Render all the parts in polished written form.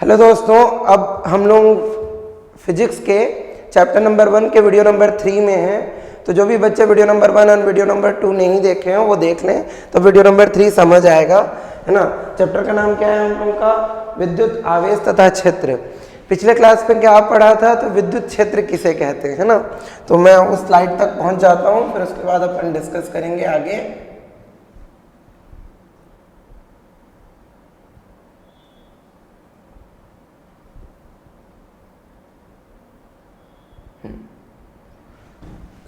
Hello दोस्तों, अब हम लोग फिजिक्स के चैप्टर नंबर 1 के वीडियो नंबर 3 में हैं। तो जो भी बच्चे वीडियो नंबर 1 और वीडियो नंबर 2 नहीं देखे हैं वो देख लें, तो वीडियो नंबर 3 समझ आएगा, है ना। चैप्टर का नाम क्या है हम लोग का? विद्युत आवेश तथा क्षेत्र। पिछले क्लास में क्या पढ़ा था? तो विद्युत क्षेत्र किसे कहते हैं, है ना। तो मैं उस स्लाइड तक पहुंच जाता हूं, फिर उसके बाद अपन डिस्कस करेंगे आगे।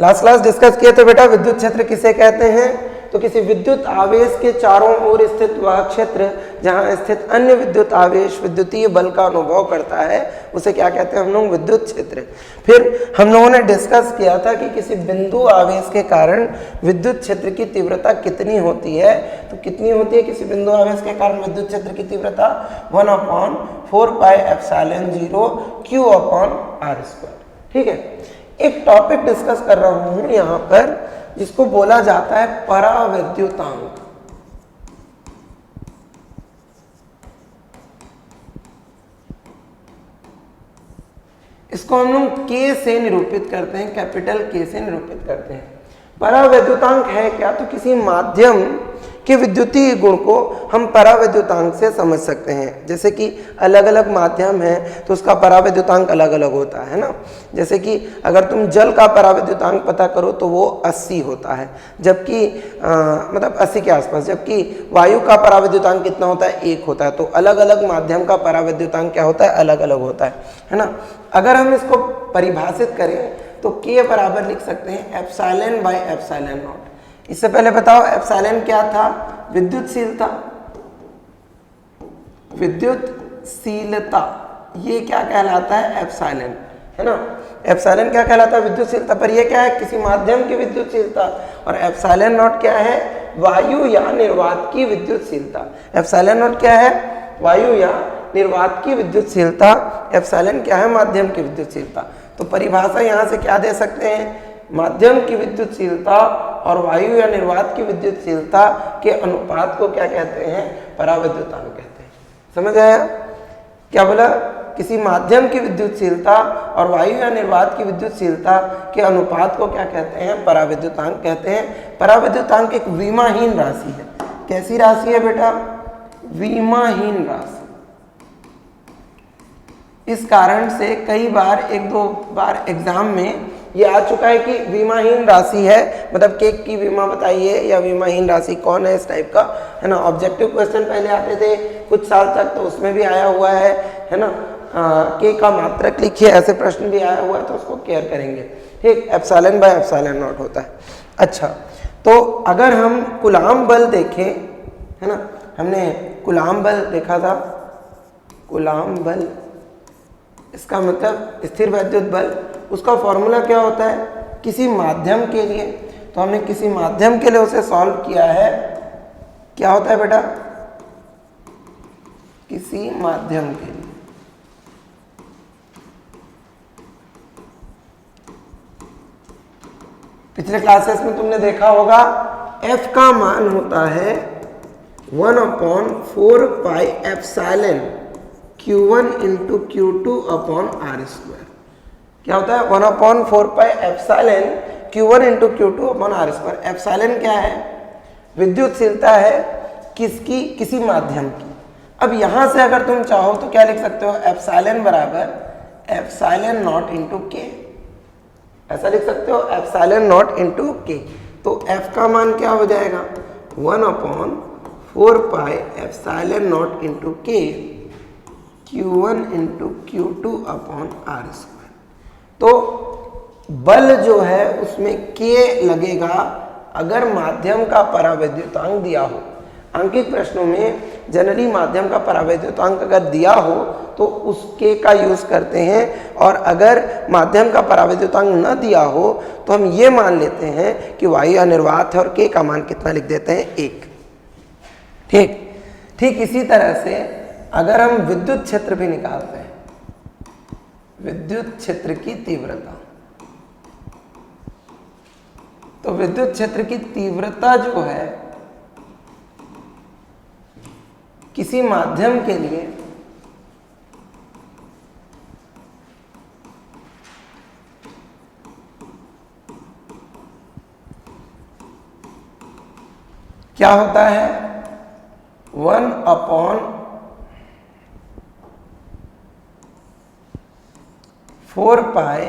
लास्ट क्लास डिस्कस किए थे बेटा, विद्युत क्षेत्र किसे कहते हैं? तो किसी विद्युत आवेश के चारों ओर स्थित वह क्षेत्र जहां स्थित अन्य विद्युत आवेश विद्युतीय बल का अनुभव करता है उसे क्या कहते हैं हम लोग? विद्युत क्षेत्र। फिर हम लोगों ने डिस्कस किया था कि किसी बिंदु आवेश के कारण विद्युत क्षेत्र की तीव्रता कितनी होती है। तो कितनी होती है किसी बिंदु आवेश के कारण विद्युत क्षेत्र की तीव्रता? 1/4πε0 Q/r²। ठीक है, एक टॉपिक डिस्कस कर रहा हूं यहां पर जिसको बोला जाता है परावैद्युतांक। इसको हम लोग K से निरूपित करते हैं, कैपिटल K से निरूपित करते हैं। परावैद्युतांक है क्या? तो किसी माध्यम के विद्युतीय गुण को हम परावैद्युतांक से समझ सकते हैं। जैसे कि अलग अलग माध्यम है तो उसका परावैद्युतांक अलग अलग होता है ना। जैसे कि अगर तुम जल का परावैद्युतांक पता करो तो वो 80 होता है, जबकि मतलब 80 के आसपास, जबकि वायु का परावैद्युतांक कितना होता है? 1 होता है। तो अलग अलग माध्यम का परावैद्युतांक क्या होता है? अलग अलग होता है ना। अगर हम इसको परिभाषित करें तो K बराबर लिख सकते हैं ε/ε0। इससे पहले बताओ एप्सिलॉन क्या था? विद्युतशीलता। विद्युतशीलता ये क्या कहलाता है? एप्सिलॉन, है ना। एप्सिलॉन क्या कहलाता है? विद्युतशीलता। पर ये क्या है? किसी माध्यम की विद्युतशीलता। और एप्सिलॉन नॉट क्या है? वायु या निर्वात की विद्युतशीलता। एप्सिलॉन नॉट क्या है? वायु या निर्वात की विद्युतशीलता। एप्सिलॉन क्या है? माध्यम की विद्युतशीलता। तो परिभाषा यहां से क्या दे सकते हैं? माध्यम की विद्युतशीलता और वायु या निर्वात की विद्युतशीलता के अनुपात को क्या कहते हैं? परावैद्युतांक कहते हैं। समझ आया? क्या बोला? किसी माध्यम की विद्युतशीलता और वायु या निर्वात की विद्युतशीलता के अनुपात को क्या कहते हैं? परावैद्युतांक कहते हैं। परावैद्युतांक एक विमाहीन राशि है। कैसी राशि है बेटा? विमाहीन राशि। इस कारण से कई बार, एक दो बार एग्जाम में ये आ चुका है कि विमाहीन राशि है, मतलब के की विमा बताइए या विमाहीन राशि कौन है, इस टाइप का, है ना। ऑब्जेक्टिव क्वेश्चन पहले आते थे कुछ साल तक, तो उसमें भी आया हुआ है ना। के का मात्रक लिखिए, ऐसे प्रश्न भी आया हुआ है, तो उसको केयर करेंगे। ठीक, ε/ε0 होता है। अच्छा, तो अगर हम कूलाम बल देखें, है ना, हमने कूलाम बल देखा था। कूलाम बल, इसका मतलब स्थिर वैद्युत बल। उसका फॉर्मूला क्या होता है? किसी माध्यम के लिए, तो हमने किसी माध्यम के लिए उसे सॉल्व किया है। क्या होता है बेटा? किसी माध्यम के लिए। पिछले क्लासेस में तुमने देखा होगा F का मान होता है 1/4πε Q1 × Q2/r²। क्या होता है? 1/4πε Q1 × Q2/r²। एप्सिलॉन क्या है? विद्युतशीलता है किसकी? किसी माध्यम की। अब यहां से अगर तुम चाहो तो क्या लिख सकते हो? एप्सिलॉन बराबर ε0 × K। ऐसा लिख सकते हो, ε0 × K। तो F का मान क्या हो जाएगा? 1/4πε0 × K Q1 × Q2/r²। तो बल जो है उसमें K लगेगा अगर माध्यम का परावैद्युतांक दिया हो। अंकित प्रश्नों में जनरली माध्यम का परावैद्युतांक अगर दिया हो तो उस K का यूज करते हैं, और अगर माध्यम का परावैद्युतांक न दिया हो तो हम ये मान लेते हैं कि वायु या निर्वात है, और K का मान कितना लिख देते हैं? 1। ठीक इसी तरह से अगर हम विद्युत क्षेत्र भी निकालते हैं, विद्युत क्षेत्र की तीव्रता, तो विद्युत क्षेत्र की तीव्रता जो है किसी माध्यम के लिए क्या होता है 1/4 pi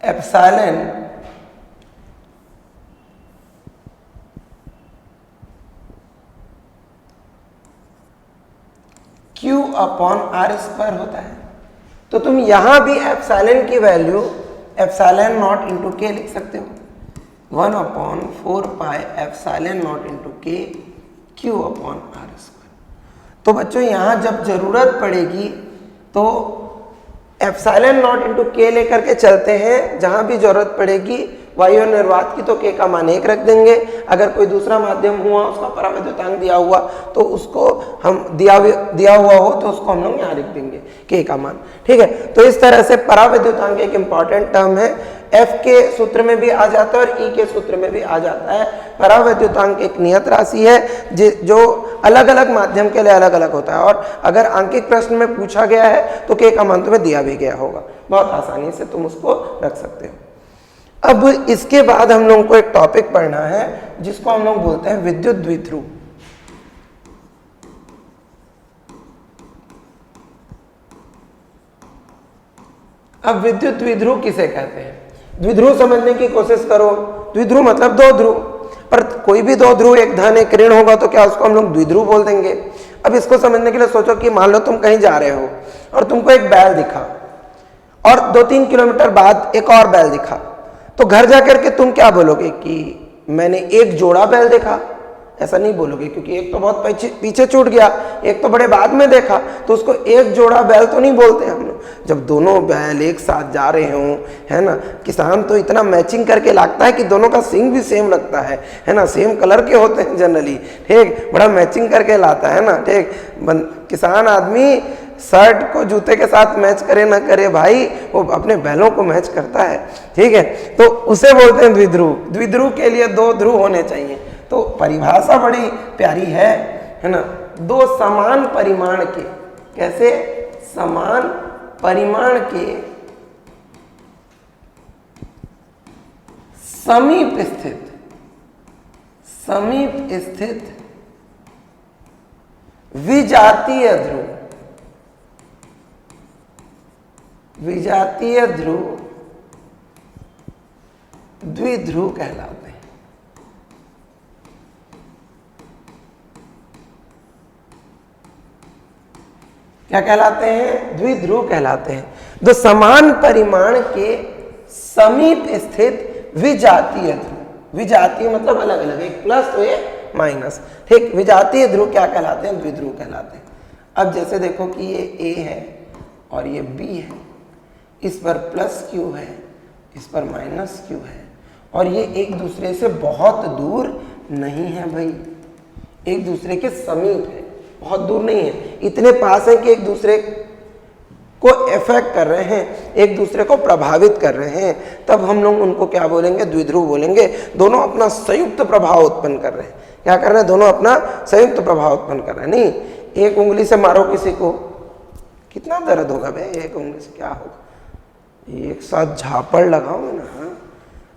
epsilon Q upon R square होता है। तो तुम यहां भी एप्सिलॉन की वैल्यू एप्सिलॉन नॉट इंटू के लिख सकते हो 1/4 पाई एप्सिलॉन नॉट इंटू के Q अपॉन R स्क्वायर। तो बच्चों यहां जब जरूरत पड़ेगी तो एप्सिलॉन नॉट इंटू के लेकर के चलते हैं, जहां भी जरूरत पड़ेगी वायु निर्वात की तो के का मान 1 रख देंगे। अगर कोई दूसरा माध्यम हुआ उसका परावैद्युतांक दिया हुआ तो उसको हम दिया हुआ हो तो उसको हम लोग यहाँ लिख देंगे के का मान। ठीक है, तो इस तरह से परावैद्युतांक एक इंपॉर्टेंट टर्म है, एफ के सूत्र में भी आ जाता है और ई के सूत्र में भी आ जाता है। परावैद्युतांक एक नियत राशि है जो अलग अलग माध्यम के लिए अलग अलग होता है, और अगर आंकिक प्रश्न में पूछा गया है तो के का मान तुम्हें दिया भी गया होगा, बहुत आसानी से तुम उसको रख सकते हो। अब इसके बाद हम लोगों को एक टॉपिक पढ़ना है जिसको हम लोग बोलते हैं विद्युत द्विध्रुव। अब विद्युत द्विध्रुव किसे कहते हैं? द्विध्रुव समझने की कोशिश करो। द्विध्रुव मतलब दो ध्रुव, पर कोई भी दो ध्रुव एक धन एक ऋण होगा तो क्या उसको हम लोग द्विध्रुव बोल देंगे। अब इसको समझने के लिए सोचो कि मान लो तुम कहीं जा रहे हो और तुमको एक बैल दिखा और 2-3 किलोमीटर बाद एक और बैल दिखा, तो घर जाकर के तुम क्या बोलोगे कि मैंने एक जोड़ा बैल देखा? ऐसा नहीं बोलोगे, क्योंकि एक तो बहुत पीछे छूट गया, एक तो बड़े बाद में देखा, तो उसको एक जोड़ा बैल तो नहीं बोलते हम लोग। जब दोनों बैल एक साथ जा रहे हों, है ना, किसान तो इतना मैचिंग करके लाता है कि दोनों का सींग भी सेम लगता है ना, सेम कलर के होते हैं जनरली, ठीक, बड़ा मैचिंग करके लाता है ना, ठीक। किसान आदमी शर्ट को जूते के साथ मैच करे ना करे भाई, वो अपने बैलों को मैच करता है, ठीक है, तो उसे बोलते हैं द्विध्रुव। द्विध्रुव के लिए दो ध्रुव होने चाहिए। तो परिभाषा बड़ी प्यारी है ना, दो समान परिमाण के, कैसे समान परिमाण के समीप स्थित विजातीय ध्रुव द्विध्रुव कहलाते हैं। क्या कहलाते हैं? द्विध्रुव कहलाते हैं। दो समान परिमाण के समीप स्थित विजातीय ध्रुव। विजातीय मतलब अलग अलग, एक प्लस तो एक माइनस, ठीक। विजातीय ध्रुव क्या कहलाते हैं? द्विध्रुव कहलाते हैं। अब जैसे देखो कि ये ए है और ये बी है, इस पर प्लस क्यू है, इस पर माइनस क्यू है, और ये एक दूसरे से बहुत दूर नहीं है भाई, एक दूसरे के समीप है, बहुत दूर नहीं है, इतने पास है कि एक दूसरे को इफेक्ट कर रहे हैं, एक दूसरे को प्रभावित कर रहे हैं, तब हम लोग उनको क्या बोलेंगे? द्विध्रुव बोलेंगे। दोनों अपना संयुक्त प्रभाव उत्पन्न कर रहे हैं। क्या कर रहे हैं? दोनों अपना संयुक्त प्रभाव उत्पन्न कर रहे हैं। नहीं, एक उंगली से मारो किसी को, कितना दर्द होगा भाई, एक उंगली से क्या होगा? एक साथ झापड़ लगाओगे ना, हाँ,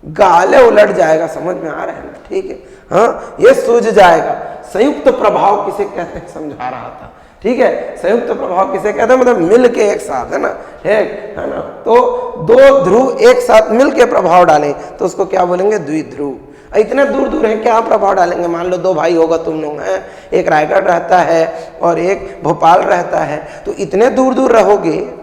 गाले उलट जाएगा, समझ में आ रहा है ना, ठीक है, हाँ, ये सूझ जाएगा। संयुक्त प्रभाव किसे कहते हैं समझा रहा था, ठीक है, संयुक्त प्रभाव किसे कहते हैं? मतलब मिल के एक साथ, है ना, है ना, तो दो ध्रुव एक साथ मिल के प्रभाव डालें तो उसको क्या बोलेंगे? द्विध्रुव। इतने दूर दूर है, क्या प्रभाव डालेंगे? मान लो दो भाई होगा तुम लोग हैं, एक रायगढ़ रहता है और एक भोपाल रहता है, तो इतने दूर दूर रहोगे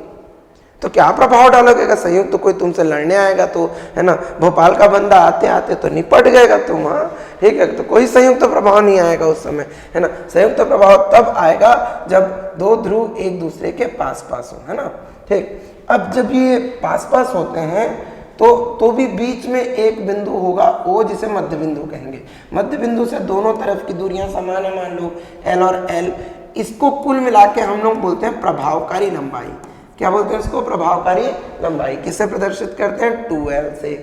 तो क्या प्रभाव डालोगे? अगर संयुक्त तो कोई तुमसे लड़ने आएगा तो, है ना, भोपाल का बंदा आते आते तो निपट गएगा तुम, हाँ, ठीक है, तो कोई संयुक्त प्रभाव नहीं आएगा उस समय, है ना। संयुक्त प्रभाव तब आएगा जब दो ध्रुव एक दूसरे के पास पास हो, है ना, ठीक। अब जब ये पास पास होते हैं तो भी बीच में एक बिंदु होगा ओ, जिसे मध्य बिंदु कहेंगे। मध्य बिंदु से दोनों तरफ की दूरियां समान है, मान लो एल और एल, इसको कुल मिला के हम लोग बोलते हैं प्रभावकारी लंबाई। क्या बोलते हैं इसको? प्रभावकारी लंबाई। किससे प्रदर्शित करते हैं? 2L से,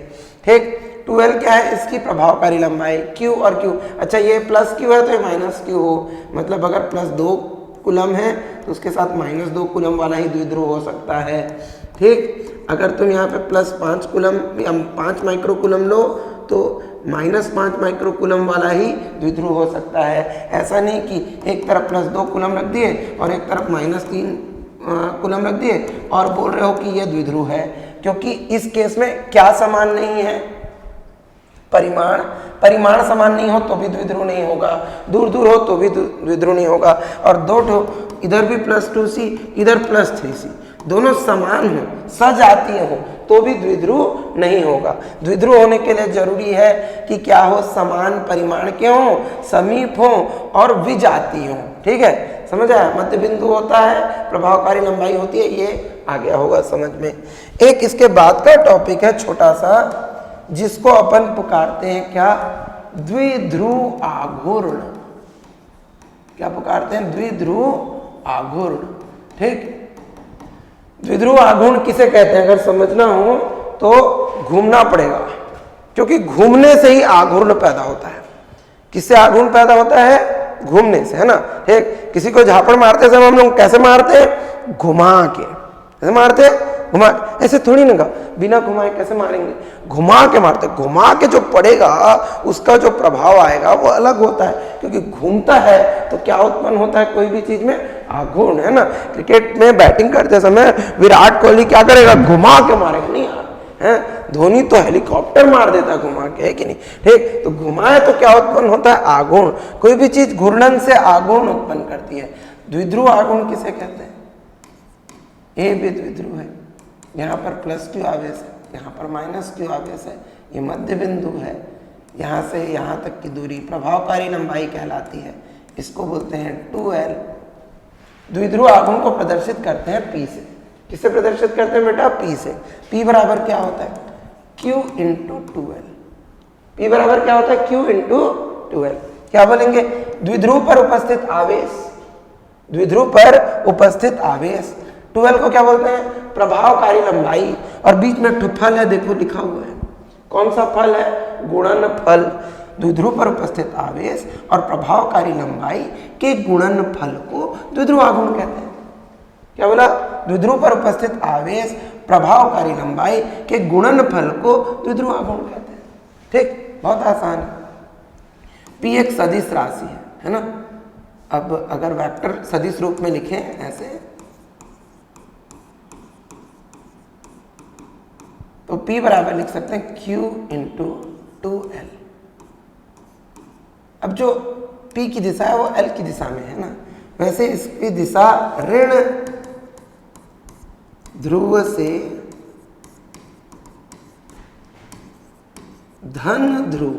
ठीक। 2L क्या है? इसकी प्रभावकारी लंबाई। Q और Q, अच्छा ये प्लस Q है तो ये माइनस Q हो, मतलब अगर प्लस 2 कूलम है तो उसके साथ माइनस 2 कूलम वाला ही द्विध्रुव हो सकता है, ठीक। अगर तुम यहाँ पे प्लस 5 कूलम या 5 माइक्रो कूलम लो तो -5 माइक्रोकूलम वाला ही द्विध्रुव हो सकता है। ऐसा नहीं कि एक तरफ +2 कूलम रख दिए और एक तरफ -3 कूलम रख दिए और बोल रहे हो कि यह द्विध्रुव है, क्योंकि इस केस में क्या समान नहीं है, परिमाण समान नहीं हो तो भी द्विध्रुव नहीं होगा, दूर दूर हो तो भी द्विध्रुव नहीं होगा, और दो ठो इधर भी +2c इधर +3c दोनों समान हो, सजातीय हो तो भी द्विध्रुव नहीं होगा। द्विध्रुव होने के लिए जरूरी है कि क्या हो, समान परिमाण के हो, समीप हो और विजातीय हो। ठीक है, समझ आया? मध्य बिंदु होता है, प्रभावकारी लंबाई होती है, ये आ गया होगा समझ में। एक इसके बाद का टॉपिक है छोटा सा, जिसको अपन पुकारते हैं क्या, द्विध्रुव आघूर्ण। क्या पुकारते हैं? द्विध्रुव आघूर्ण। ठीक, द्विध्रुव आघूर्ण किसे कहते हैं अगर समझना हो तो घूमना पड़ेगा, क्योंकि घूमने से ही आघूर्ण पैदा होता है। किससे आघूर्ण पैदा होता है? घूमने से, है ना। ठीक, किसी को झापड़ मारते समय हम लोग कैसे मारते हैं? घुमा के। कैसे मारते हैं? घुमा, ऐसे थोड़ी ना, बिना घुमाए कैसे मारेंगे? घुमा के मारते। घुमा के जो पड़ेगा उसका जो प्रभाव आएगा वो अलग होता है, क्योंकि घूमता है तो क्या उत्पन्न होता है कोई भी चीज में? आघूर्ण, है ना। क्रिकेट में बैटिंग करते समय विराट कोहली क्या करेगा? घुमा के मारेगा, नहीं यार, है। धोनी तो हेलीकॉप्टर मार देता घुमा के, है कि नहीं? ठीक, तो घुमाए तो क्या उत्पन्न होता है? आघूर्ण। कोई भी चीज घूर्णन से आघूर्ण उत्पन्न करती है। द्विध्रुव आघूर्ण किसे कहते हैं? ये भी द्विध्रुव है, यहाँ पर +q आवेश है, यहाँ पर -q आवेश है, ये मध्य बिंदु है, यहाँ से यहाँ तक की दूरी प्रभावकारी लंबाई कहलाती है, इसको बोलते हैं 2l। द्विध्रुव आघूर्ण को प्रदर्शित करते हैं P से। किससे प्रदर्शित करते हैं बेटा? P से। P बराबर क्या होता है? Q × 2l। P बराबर क्या होता है? Q × 2l। क्या बोलेंगे? द्विध्रुव पर उपस्थित आवेश, द्विध्रुव पर उपस्थित आवेश। 2l को क्या बोलते हैं? प्रभावकारी लंबाई। और बीच में एक फल है, देखो लिखा हुआ है, कौन सा फल है? गुणनफल। द्विध्रुव पर उपस्थित आवेश और प्रभावकारी लंबाई के गुणनफल को द्विध्रुव आघूर्ण कहते हैं। क्या बोला? द्विध्रुव पर उपस्थित आवेश प्रभावकारी लंबाई के गुणनफल को द्विध्रुव आघूर्ण कहते हैं। ठीक, बहुत आसान है। P एक सदिश राशि है ना। अब अगर वेक्टर सदिश रूप में लिखें ऐसे, तो P बराबर लिख सकते हैं Q × 2l। अब जो P की दिशा है वो L की दिशा में है ना, वैसे इसकी दिशा ऋण ध्रुव से धन ध्रुव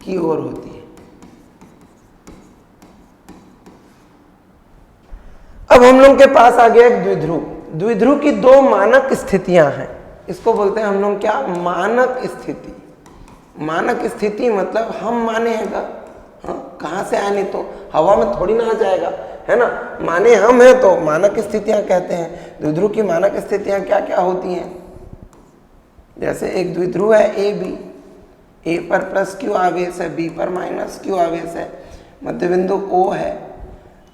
की ओर होती है। अब हम लोग के पास आ गया एक द्विध्रुव। द्विध्रुव की दो मानक स्थितियां हैं, इसको बोलते हैं हम लोग क्या? मानक स्थिति। मानक स्थिति मतलब हम माने हैं का, हाँ, कहाँ से आने, तो हवा में थोड़ी ना आ जाएगा, है ना। माने हम हैं तो मानक स्थितियां कहते हैं। द्विध्रुव की मानक स्थितियां क्या क्या होती हैं? जैसे एक द्विध्रुव है ए बी, ए पर +q आवेश है, बी पर -q आवेश है, मध्य बिंदु O है।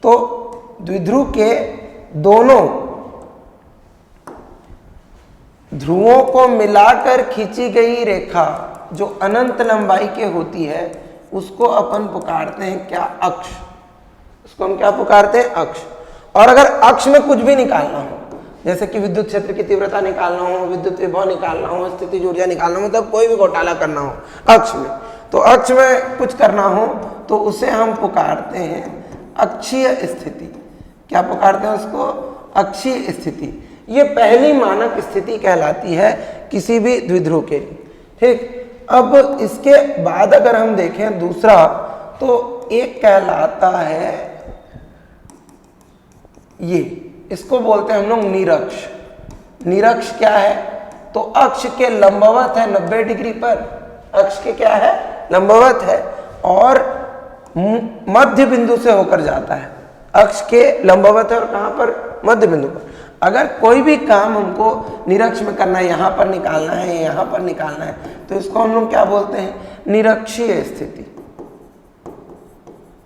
तो द्विध्रुव के दोनों ध्रुवों को मिलाकर खींची गई रेखा जो अनंत लंबाई के होती है उसको अपन पुकारते हैं क्या? अक्ष। उसको हम क्या पुकारते हैं? अक्ष। और अगर अक्ष में कुछ भी निकालना हो, जैसे कि विद्युत क्षेत्र की तीव्रता निकालना हो, विद्युत विभव निकालना हो, स्थितिज ऊर्जा निकालना हो, मतलब कोई भी घोटाला करना हो अक्ष में, तो अक्ष में कुछ करना हो तो उसे हम पुकारते हैं अक्षीय स्थिति। क्या पुकारते हैं उसको? अक्षीय स्थिति। ये पहली मानक स्थिति कहलाती है किसी भी द्विध्रुव के लिए। ठीक, अब इसके बाद अगर हम देखें दूसरा, तो एक कहलाता है ये, इसको बोलते हैं हम लोग निरक्ष। निरक्ष क्या है? तो अक्ष के लंबवत है 90 डिग्री पर, अक्ष के क्या है? लंबवत है, और मध्य बिंदु से होकर जाता है। अक्ष के लंबवत है और कहां पर? मध्य बिंदु पर। अगर कोई भी काम हमको निरक्ष में करना है, यहां पर निकालना है, यहां पर निकालना है, तो इसको हम लोग क्या बोलते हैं? निरक्षीय स्थिति।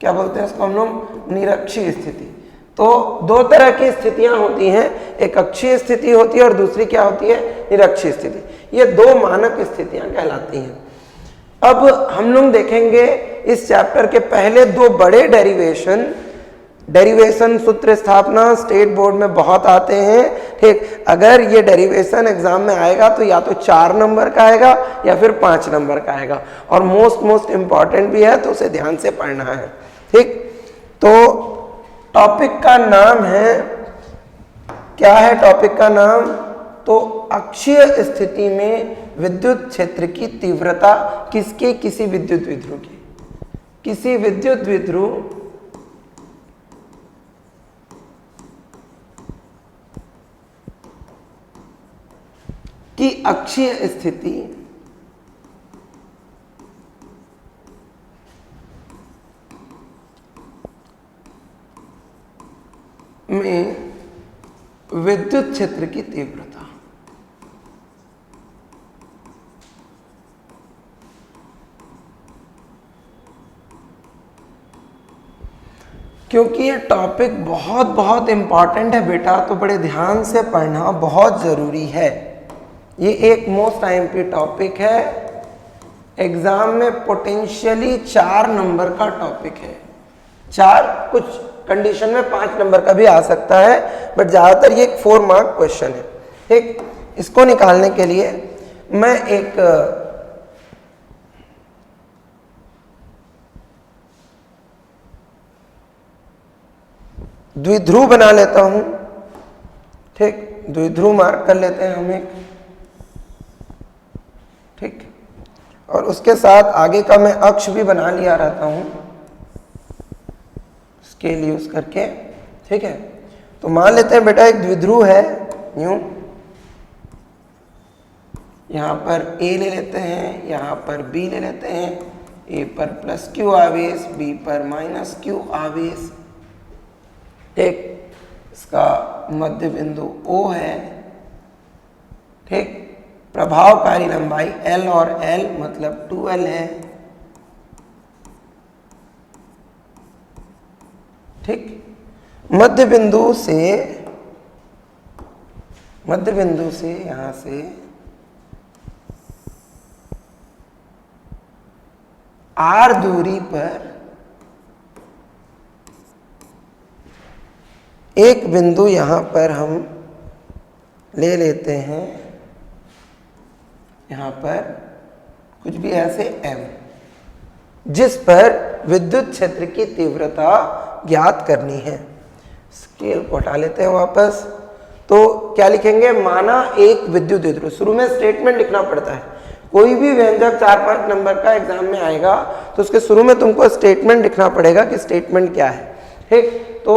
क्या बोलते हैं इसको हम लोग? निरक्षीय स्थिति। तो दो तरह की स्थितियां होती हैं, एक अक्षीय स्थिति होती है और दूसरी क्या होती है, निरक्षीय स्थिति। ये दो मानक स्थितियां कहलाती हैं। अब हम लोग देखेंगे इस चैप्टर के पहले दो बड़े डेरिवेशन सूत्र स्थापना स्टेट बोर्ड में बहुत आते हैं, ठीक। अगर ये डेरिवेशन एग्जाम में आएगा तो या तो 4 नंबर का आएगा या फिर 5 नंबर का आएगा, और मोस्ट इंपॉर्टेंट भी है, तो उसे ध्यान से पढ़ना है, ठीक। तो टॉपिक का नाम है, क्या है टॉपिक का नाम, तो अक्षीय स्थिति में विद्युत क्षेत्र की तीव्रता किसके, किसी विद्युत विध्रुव की, किसी विद्युत विध्रुव की अक्षीय स्थिति में विद्युत क्षेत्र की तीव्रता। क्योंकि ये टॉपिक बहुत इंपॉर्टेंट है बेटा, तो बड़े ध्यान से पढ़ना बहुत जरूरी है। ये एक मोस्ट आईएमपी टॉपिक है, एग्जाम में पोटेंशियली 4 नंबर का टॉपिक है। 4, कुछ कंडीशन में 5 नंबर का भी आ सकता है, बट ज्यादातर ये 4 मार्क क्वेश्चन है, ठीक। इसको निकालने के लिए मैं एक द्विध्रुव बना लेता हूं, ठीक। द्विध्रुव मार्क कर लेते हैं हम एक, ठीक। और उसके साथ आगे का मैं अक्ष भी बना लिया रहता हूं स्केल यूज करके, ठीक है। तो मान लेते हैं बेटा एक द्विध्रुव है, यूं, यहां पर A ले लेते हैं, यहां पर B ले लेते हैं, A पर +Q आवेश, B पर -Q आवेश, ठीक। इसका मध्य बिंदु O है, ठीक। प्रभावकारी लंबाई L और L मतलब 2L है, ठीक। मध्य बिंदु से यहां से R दूरी पर एक बिंदु यहां पर हम ले लेते हैं, यहां पर कुछ भी ऐसे M, जिस पर विद्युत क्षेत्र की तीव्रता ज्ञात करनी है। स्केल को हटा लेते हैं वापस, तो क्या लिखेंगे, माना एक विद्युत विध्रुव। शुरू में स्टेटमेंट लिखना पड़ता है, कोई भी व्यंजक 4-5 नंबर का एग्जाम में आएगा तो उसके शुरू में तुमको स्टेटमेंट लिखना पड़ेगा कि स्टेटमेंट क्या है, ठीक। तो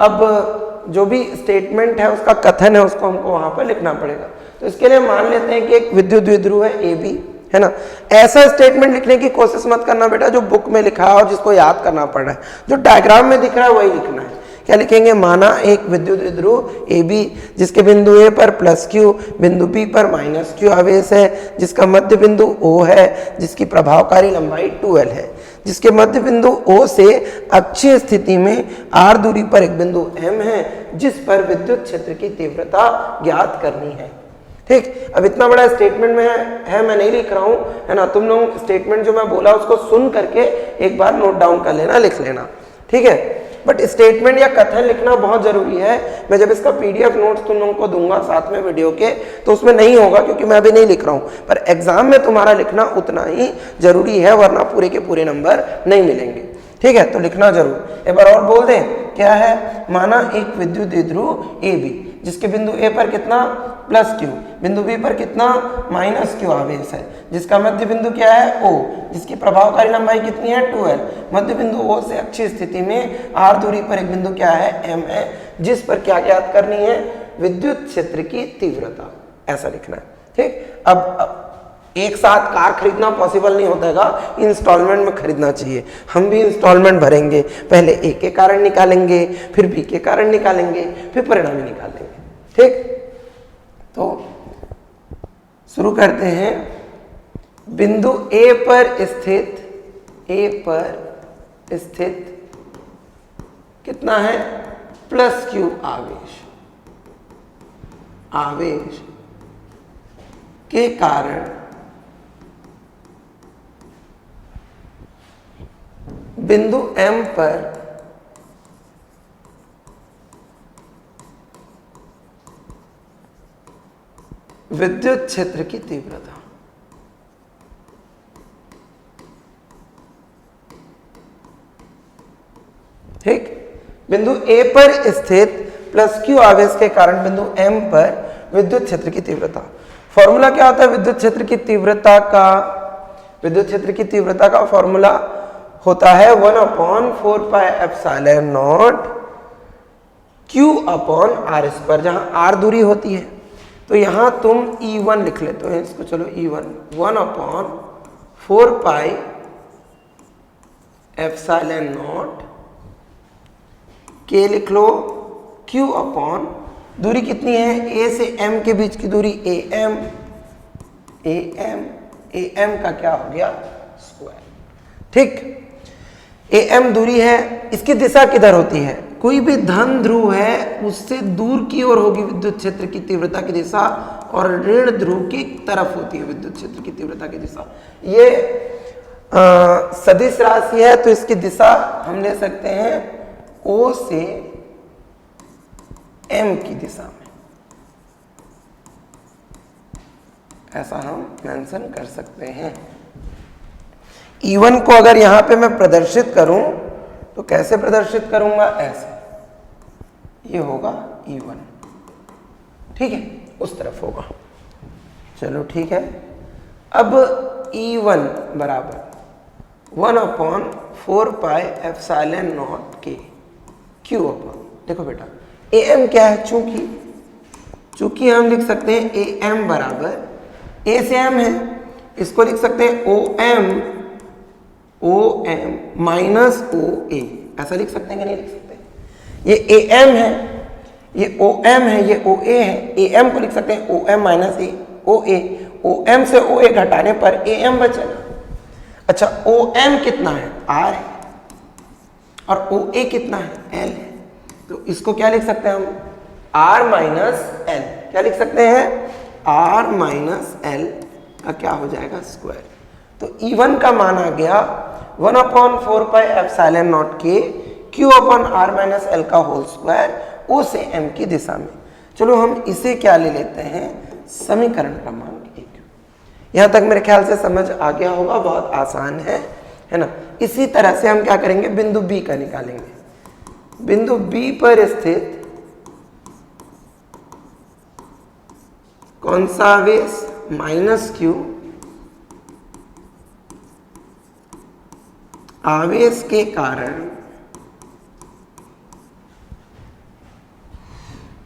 अब जो भी स्टेटमेंट है उसका कथन है, उसको हमको वहां पर लिखना पड़ेगा। तो इसके लिए मान लेते हैं कि एक विद्युत विध्रुव है AB, है ना। ऐसा स्टेटमेंट लिखने की कोशिश मत करना बेटा जो बुक में लिखा है और जिसको याद करना पड़ रहा है, जो डायग्राम में दिख रहा है वही लिखना है। क्या लिखेंगे, माना एक विद्युत विध्रुव AB जिसके बिंदु A पर +Q, बिंदु B पर -Q आवेश है, जिसका मध्य बिंदु O है, जिसकी प्रभावकारी लंबाई 2L है, जिसके मध्य बिंदु O से अक्षीय स्थिति में R दूरी पर एक बिंदु M है, जिस पर विद्युत क्षेत्र की तीव्रता ज्ञात करनी है, ठीक। अब इतना बड़ा स्टेटमेंट में है मैं नहीं लिख रहा हूं, है ना। तुम लोग स्टेटमेंट जो मैं बोला उसको सुन करके एक बार नोट डाउन कर लेना, लिख लेना, ठीक है। बट स्टेटमेंट या कथन लिखना बहुत जरूरी है। मैं जब इसका PDF नोट्स तुम लोगों को दूंगा साथ में वीडियो के, तो उसमें नहीं होगा क्योंकि मैं अभी नहीं लिख रहा हूं, पर एग्जाम में तुम्हारा लिखना उतना ही जरूरी है, वरना पूरे के पूरे नंबर नहीं मिलेंगे, ठीक है। तो लिखना जरूर। एक बार और बोल दें, क्या है, माना एक विद्युत विध्रुव AB जिसके बिंदु A पर कितना +Q, बिंदु B पर कितना -Q आवेश है, जिसका मध्य बिंदु क्या है O, जिसकी प्रभावकारी लंबाई कितनी है 2L, मध्य बिंदु O से अक्षीय स्थिति में R दूरी पर एक बिंदु क्या है M है, जिस पर क्या ज्ञात करनी है, विद्युत क्षेत्र की तीव्रता। ऐसा लिखना है, ठीक। अब एक साथ कार खरीदना पॉसिबल नहीं होता है, इंस्टॉलमेंट में खरीदना चाहिए। हम भी इंस्टॉलमेंट भरेंगे, पहले A के कारण निकालेंगे, फिर B के कारण निकालेंगे, फिर परिणामी निकालेंगे, ठीक। तो शुरू करते हैं। बिंदु A पर स्थित कितना है प्लस क्यू आवेश के कारण बिंदु M पर विद्युत क्षेत्र की तीव्रता। ठीक, बिंदु A पर स्थित प्लस क्यू आवेश के कारण बिंदु M पर विद्युत क्षेत्र की तीव्रता। फॉर्मूला क्या होता है विद्युत क्षेत्र की तीव्रता का? विद्युत क्षेत्र की तीव्रता का फॉर्मूला होता है 1/4πε0 Q अपॉन R स्क्वायर, जहां R दूरी होती है तो यहां तुम E1 लिख लेते हो, इसको चलो E1 1/4πε0 K लिख लो, Q अपॉन दूरी कितनी है A से M के बीच की दूरी AM का क्या हो गया स्क्वायर। ठीक, AM दूरी है, इसकी दिशा किधर होती है? कोई भी धन ध्रुव है उससे दूर की ओर होगी विद्युत क्षेत्र की तीव्रता की दिशा, और ऋण ध्रुव की तरफ होती है विद्युत क्षेत्र की तीव्रता की दिशा। ये सदिश राशि है तो इसकी दिशा हम ले सकते हैं O से M की दिशा में, ऐसा हम मेंशन कर सकते हैं। E1 को अगर यहां पे मैं प्रदर्शित करूं तो कैसे प्रदर्शित करूंगा? ऐसे, ये होगा E1, ठीक है, उस तरफ होगा। चलो ठीक है, अब E1 बराबर 1/4πε0 K Q अपॉन, देखो बेटा AM क्या है? चूंकि हम लिख सकते हैं AM बराबर A से M है, इसको लिख सकते हैं OM माइनस OA, ऐसा लिख सकते हैं कि नहीं लिख सकते? ये AM है, ये OM है, ये OA है, AM को लिख सकते हैं OM माइनस OA, OM से OA घटाने पर AM बचेगा। अच्छा, OM कितना है? R है, और OA कितना है? L है, तो इसको क्या लिख सकते हैं हम? R माइनस L, क्या लिख सकते हैं? R माइनस L का क्या हो जाएगा स्क्वायर। तो E1 का मान आ गया 1/4πε0 K Q upon R minus L का होल स्क्वायर O से M की दिशा में। चलो हम इसे क्या ले लेते हैं? समीकरण क्रमांक 1। यहां तक मेरे ख्याल से समझ आ गया होगा, बहुत आसान है ना। इसी तरह से हम क्या करेंगे? बिंदु B का निकालेंगे। बिंदु B पर स्थित कौन सा आवेश? माइनस Q आवेश के कारण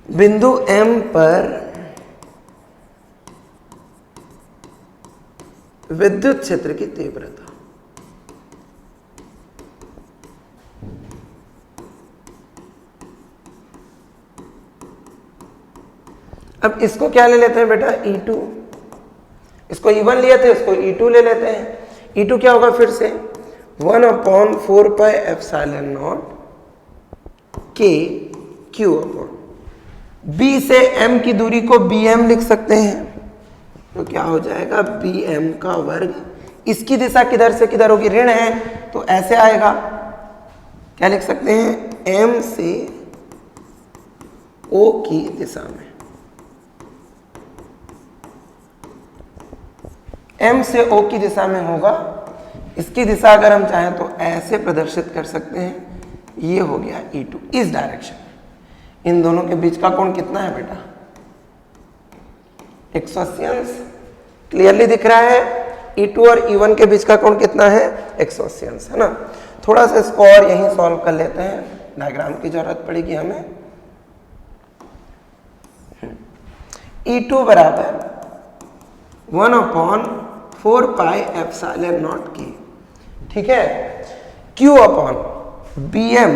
बिंदु M पर विद्युत क्षेत्र की तीव्रता। अब इसको क्या ले लेते हैं बेटा? E2। इसको E1 लिए थे, इसको E2 ले लेते हैं। E2 क्या होगा? फिर से 1/4πε0 K Q अपॉन B से M की दूरी को BM लिख सकते हैं, तो क्या हो जाएगा? BM का वर्ग। इसकी दिशा किधर से किधर होगी? ऋण है, तो ऐसे आएगा। क्या लिख सकते हैं? M से O की दिशा में, M से O की दिशा में होगा। इसकी दिशा अगर हम चाहें तो ऐसे प्रदर्शित कर सकते हैं, ये हो गया E2 इस डायरेक्शन में। इन दोनों के बीच का कोण कितना है बेटा? 180 अंश। क्लियरली दिख रहा है? E2 और E1 के बीच का कोण कितना है? 180 अंश, है ना। थोड़ा सा इसको और यहीं सॉल्व कर लेते हैं, डायग्राम की जरूरत पड़ेगी हमें। E2 बराबर 1/4πε0 K, ठीक है, Q अपॉन BM।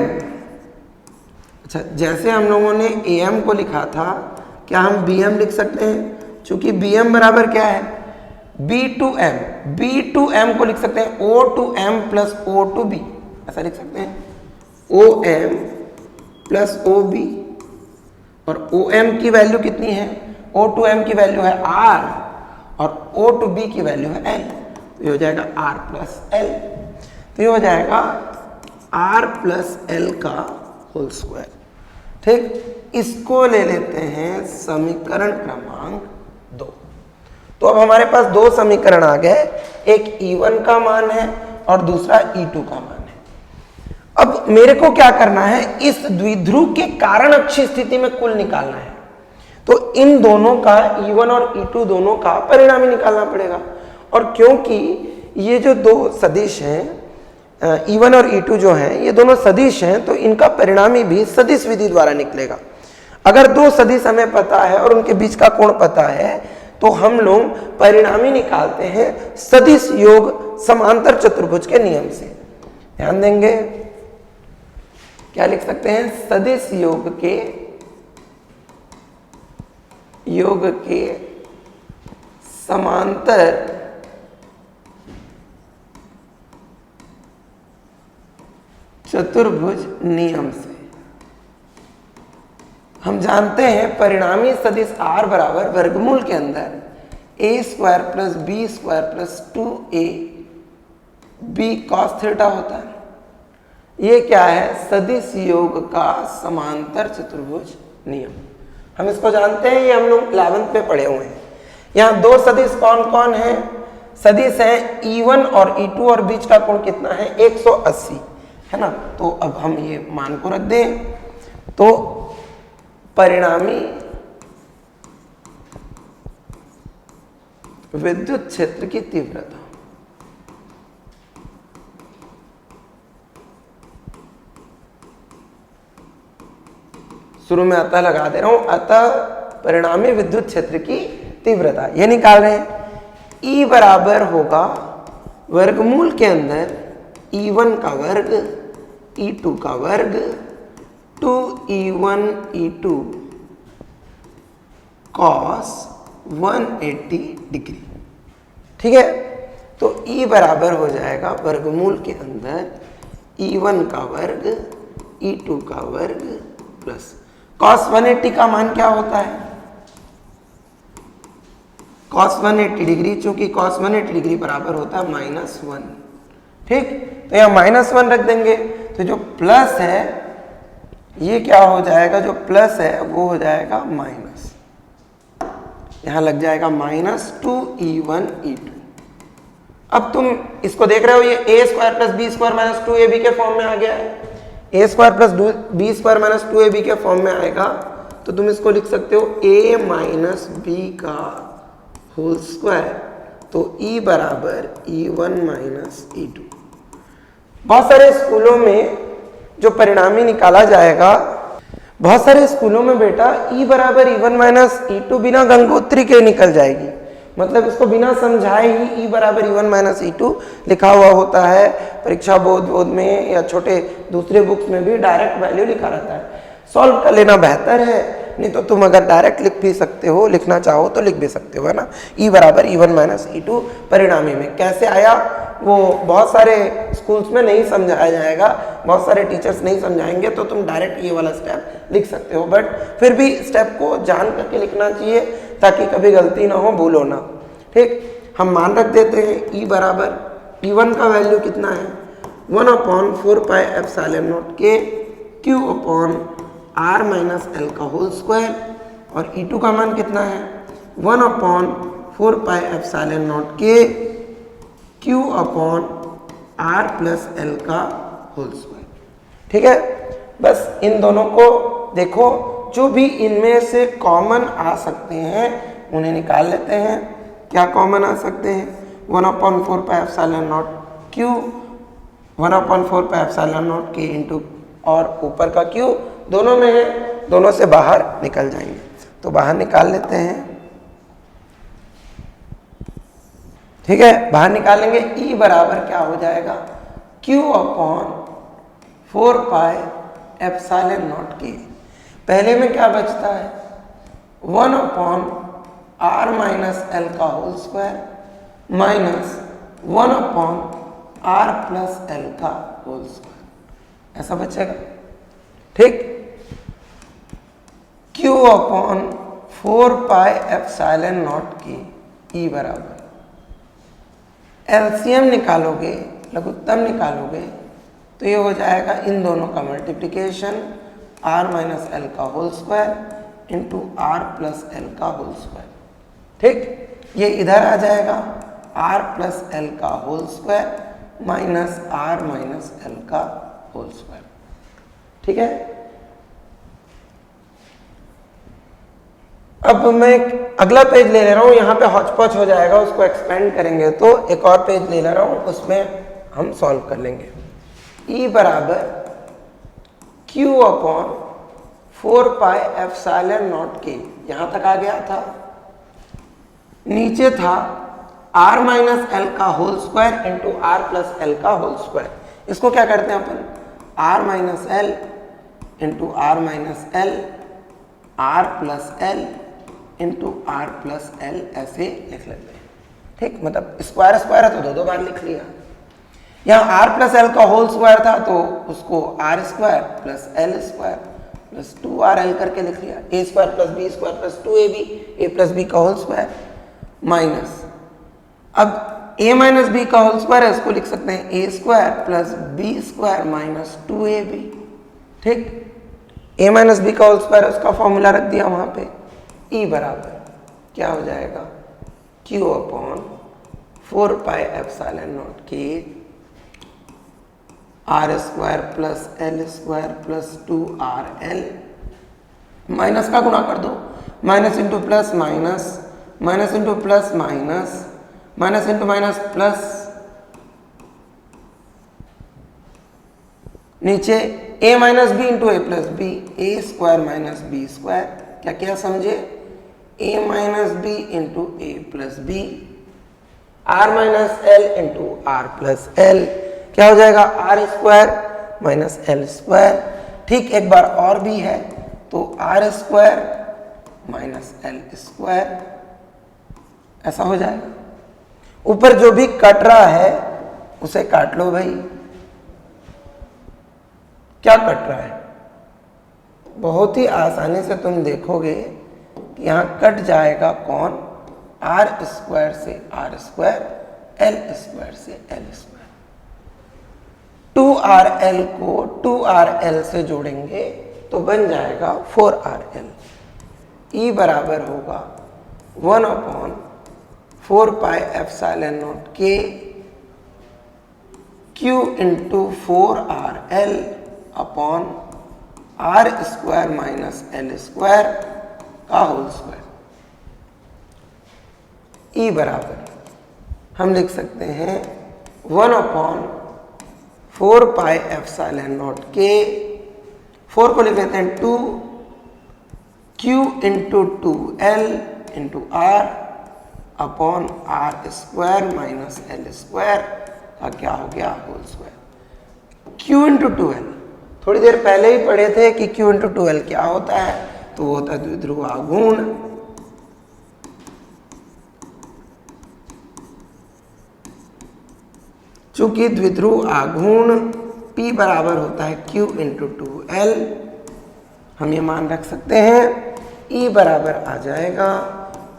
अच्छा, जैसे हम लोगों ने AM को लिखा था, क्या हम BM लिख सकते हैं? चूंकि BM बराबर क्या है? B2M। B2M को लिख सकते हैं O2M प्लस O2B, ऐसा लिख सकते हैं। OM प्लस ओ बी, और ओ एम की वैल्यू कितनी है, ओ टू एम की वैल्यू है आर, और ओ टू बी की वैल्यू है एल, तो ये हो जाएगा आर प्लस एल। तो ये हो जाएगा आर प्लस एल का होल स्क्वायर। ठीक, इसको ले लेते हैं समीकरण क्रमांक 2। तो अब हमारे पास दो समीकरण आ गए, एक E1 का मान है और दूसरा E2 का मान है। अब मेरे को क्या करना है, इस द्विध्रुव के कारण अक्षीय स्थिति में कुल निकालना है। तो इन दोनों का E1 और E2 दोनों का परिणामी निकालना पड़ेगा। और क्योंकि ये जो दो सदिश हैं E1 और E2 जो हैं ये दोनों सदिश हैं, तो इनका परिणामी भी सदिश विधि द्वारा निकलेगा। अगर दो सदिश हमें पता है और उनके बीच का कोण पता है तो हम लोग परिणामी निकालते हैं सदिश योग समांतर चतुर्भुज के नियम से। ध्यान देंगे, क्या लिख सकते हैं, सदिश योग के समांतर चतुर्भुज नियम से। हम जानते हैं परिणामी सदिश R बराबर वर्गमूल के अंदर a square plus B square plus 2ab cos theta होता है। ये क्या है, सदिश योग का समांतर चतुर्भुज नियम। हम इसको जानते हैं, ये हम लोग 11th में पढ़े हुए हैं। यहाँ दो सदिश कौन कौन है, सदिश है E1 और E2 और बीच का कोण कितना है 180 है ना। तो अब हम ये मान को रख दें, तो परिणामी विद्युत क्षेत्र की तीव्रता शुरू में अतः लगा दे रहा हूं, अतः परिणामी विद्युत क्षेत्र की तीव्रता ये निकाल रहे हैं। E बराबर होगा वर्गमूल के अंदर E1 का वर्ग E2 का वर्ग 2E1 E2 cos 180 डिग्री। ठीक है, तो E बराबर हो जाएगा वर्गमूल के अंदर E1 का वर्ग E2 का वर्ग प्लस cos 180 का मान क्या होता है, cos 180 डिग्री, चूंकि cos 180 डिग्री बराबर होता है -1। ठीक, तो यहाँ -1 रख देंगे, तो जो प्लस है ये क्या हो जाएगा, जो प्लस है वो हो जाएगा माइनस, यहां लग जाएगा -2E1 E2। अब तुम इसको देख रहे हो, ये a square plus B square minus 2ab के फॉर्म में आ गया है। a square plus B square minus 2ab के फॉर्म में आएगा, तो तुम इसको लिख सकते हो a माइनस बी का होल स्क्वायर। तो E बराबर E1 माइनस E2। बहुत सारे स्कूलों में जो परिणामी निकाला जाएगा, बहुत सारे स्कूलों में बेटा E बराबर E1 माइनस E2 बिना गंगोत्री के निकल जाएगी। मतलब इसको बिना समझाए ही E बराबर E1 माइनस E2 लिखा हुआ होता है। परीक्षा बोध में या छोटे दूसरे बुक्स में भी डायरेक्ट वैल्यू लिखा रहता है। सॉल्व कर लेना बेहतर है, नहीं तो तुम अगर डायरेक्ट लिख भी सकते हो, लिखना चाहो तो लिख भी सकते हो, है ना। E बराबर E1 माइनस E2 परिणामी में कैसे आया वो बहुत सारे स्कूल्स में नहीं समझाया जाएगा, बहुत सारे टीचर्स नहीं समझाएंगे, तो तुम डायरेक्ट ये वाला स्टेप लिख सकते हो। बट फिर भी स्टेप को जान करके लिखना चाहिए ताकि कभी गलती ना हो, भूलो ना। ठीक, हम मान रख देते हैं E बराबर E1 का वैल्यू कितना है 1/4 पाई epsilon naught K Q upon R minus L का होल स्क्वायर, और E2 का मान कितना है 1/4 पाई epsilon naught K Q upon R plus L का होल स्क्वायर। ठीक है, बस इन दोनों को देखो, जो भी इनमें से कॉमन आ सकते हैं उन्हें निकाल लेते हैं। क्या कॉमन आ सकते हैं, 1/4 पाई epsilon not Q, 1/4 pi epsilon naught K into और ऊपर का Q दोनों में है, दोनों से बाहर निकल जाएंगे। तो बाहर निकाल लेते हैं। ठीक है, बाहर निकालेंगे E बराबर क्या हो जाएगा Q upon 4 pi epsilon naught K। पहले में क्या बचता है 1/R माइनस L का whole square minus 1/R plus L का होल स्क्वायर, ऐसा बचेगा। ठीक, Q upon 4 pi epsilon naught K E बराबर, एलसीएम निकालोगे, लघुत्तम निकालोगे तो ये हो जाएगा इन दोनों का मल्टीप्लिकेशन r माइनस एल का whole square into are plus L का होल स्क्वायर। ठीक, ये इधर आ जाएगा r प्लस एल का whole square minus r minus L का होल स्क्वायर। ठीक है, अब मैं अगला पेज ले रहा हूं, यहां पे हौच पौच हो जाएगा, उसको एक्सपेंड करेंगे तो एक और पेज ले रहा हूं, उसमें हम सॉल्व कर लेंगे। E बराबर Q upon 4 pi epsilon naught K, यहां तक आ गया था। नीचे था r माइनस एल का whole square into are plus L का होल स्क्वायर। इसको क्या करते हैं अपन, r minus L into R minus L, R plus L into are plus L ऐसे लिख लेते हैं। ठीक, मतलब स्क्वायर स्क्वायर है तो दो बार लिख लिया। यहाँ r प्लस एल का होल स्क्वायर था तो उसको r square plus L square plus 2rl करके लिख लिया। a square plus B square plus 2ab, a plus B का होल स्क्वायर माइनस, अब a माइनस बी का होल स्क्वायर है, इसको लिख सकते हैं a square plus B square minus 2ab। ठीक, a माइनस बी का होल स्क्वायर उसका फॉर्मूला रख दिया वहां पे। E बराबर क्या हो जाएगा, Q upon 4 pi epsilon naught के r square plus L square plus 2rl, minus का गुणा कर दो, minus into plus minus, minus into plus minus, minus into minus plus, नीचे a minus b into a plus b, a square minus b square, क्या क्या समझे, a minus b into a plus b, r minus L into are plus l, क्या हो जाएगा r square minus L square. ठीक, एक बार और भी है तो R square minus L square, ऐसा हो जाएगा। ऊपर जो भी कट रहा है उसे काट लो भाई। क्या कट रहा है, बहुत ही आसानी से तुम देखोगे कि यहाँ कट जाएगा कौन, आर स्क्वायर से आर स्क्वायर, एल स्क्वायर से एल स्क्वायर। 2rl को 2rl से जोड़ेंगे तो बन जाएगा 4rl। E बराबर होगा 1 upon 4 pi epsilon naught K Q into 4rl upon R square minus L square का होल स्क्वायर। E बराबर हम लिख सकते हैं 1 अपॉन 4 पाई एप्सिलॉन नॉट के, 4 को लिख लेते हैं 2, Q into 2l into R upon R square minus L square का क्या हो गया whole square. Q into 2l थोड़ी देर पहले ही पढ़े थे कि Q इंटू 2l क्या होता है, तो वो होता है द्विध्रुव आघूर्ण। चूंकि द्विध्रुव आघूर्ण P बराबर होता है Q इंटू 2l, हम ये मान रख सकते हैं। E बराबर आ जाएगा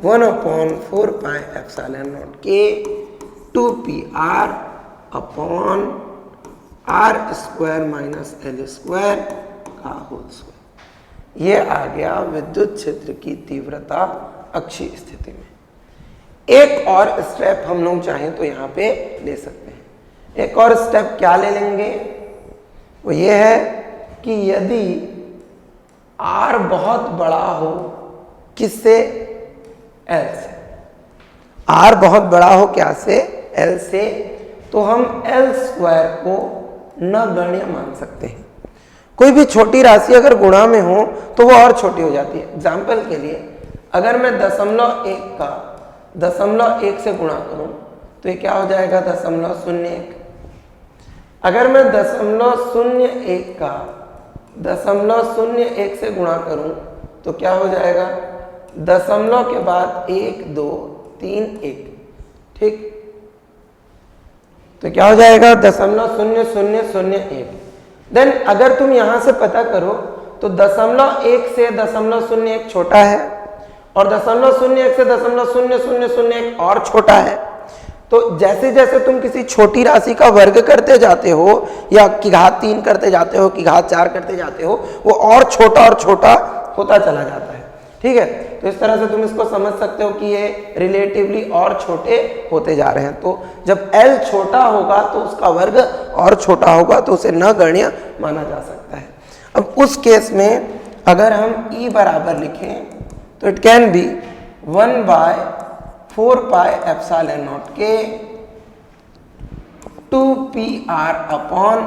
1 upon 4 pi epsilon naught K 2pr upon R square minus L square का होल स्क्वायर। ये आ गया विद्युत क्षेत्र की तीव्रता अक्षीय स्थिति में। एक और स्टेप हम लोग चाहें तो यहाँ पे ले सकते हैं। एक और स्टेप क्या ले लेंगे, वो ये है कि यदि r बहुत बड़ा हो, किससे, l से, r बहुत बड़ा हो क्या से, l से, तो हम l स्क्वायर को नगण्य मान सकते हैं। कोई भी छोटी राशि अगर गुणा में हो तो वो और छोटी हो जाती है। एग्जाम्पल के लिए अगर मैं 0.1 का 0.1 से गुणा करूं तो ये क्या हो जाएगा 0.01। अगर मैं 0.01 का 0.01 से गुणा करूं तो क्या हो जाएगा, दशमलव के बाद 1 2 3 1। ठीक, तो क्या हो जाएगा 0.0001। देन अगर तुम यहां से पता करो तो 0.1 से 0.01 छोटा है और 0.01 से 0.0001 और छोटा है। तो जैसे जैसे तुम किसी छोटी राशि का वर्ग करते जाते हो या की घात 3 करते जाते हो, की घात 4 करते जाते हो, वो और छोटा होता चला जाता है। ठीक है, तो इस तरह से तुम इसको समझ सकते हो कि ये रिलेटिवली और छोटे होते जा रहे हैं। तो जब L छोटा होगा तो उसका वर्ग और छोटा होगा, तो उसे नगण्य माना जा सकता है। अब उस केस में अगर हम E बराबर लिखें तो it can be 1/4 pi epsilon naught K 2pr upon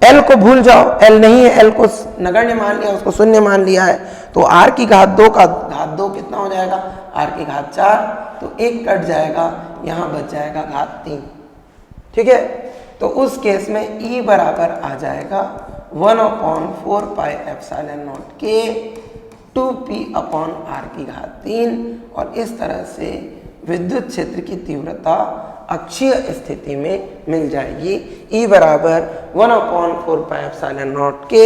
L को भूल जाओ, L नहीं है, L को नगण्य मान लिया, उसको शून्य मान लिया है, तो r की घात 2 का घात 2 कितना हो जाएगा, r की घात 4, तो 1 कट जाएगा, यहाँ बच जाएगा घात 3। ठीक है, तो उस केस में E बराबर आ जाएगा 1/4 पाई एप्सिलॉन नॉट के 2p अपॉन r की घात 3। और इस तरह से विद्युत क्षेत्र की तीव्रता अक्षीय स्थिति में मिल जाएगी। E बराबर 1/4 पाई एप्सिलॉन नॉट के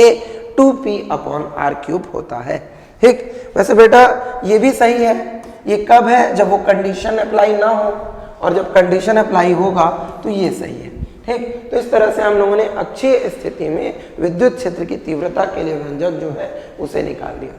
2p अपॉन r क्यूब होता है। ठीक, वैसे बेटा ये भी सही है। ये कब है, जब वो कंडीशन अप्लाई ना हो, और जब कंडीशन अप्लाई होगा तो ये सही है। ठीक, तो इस तरह से हम लोगों ने अक्षीय स्थिति में विद्युत क्षेत्र की तीव्रता के लिए व्यंजक जो है उसे निकाल लिया।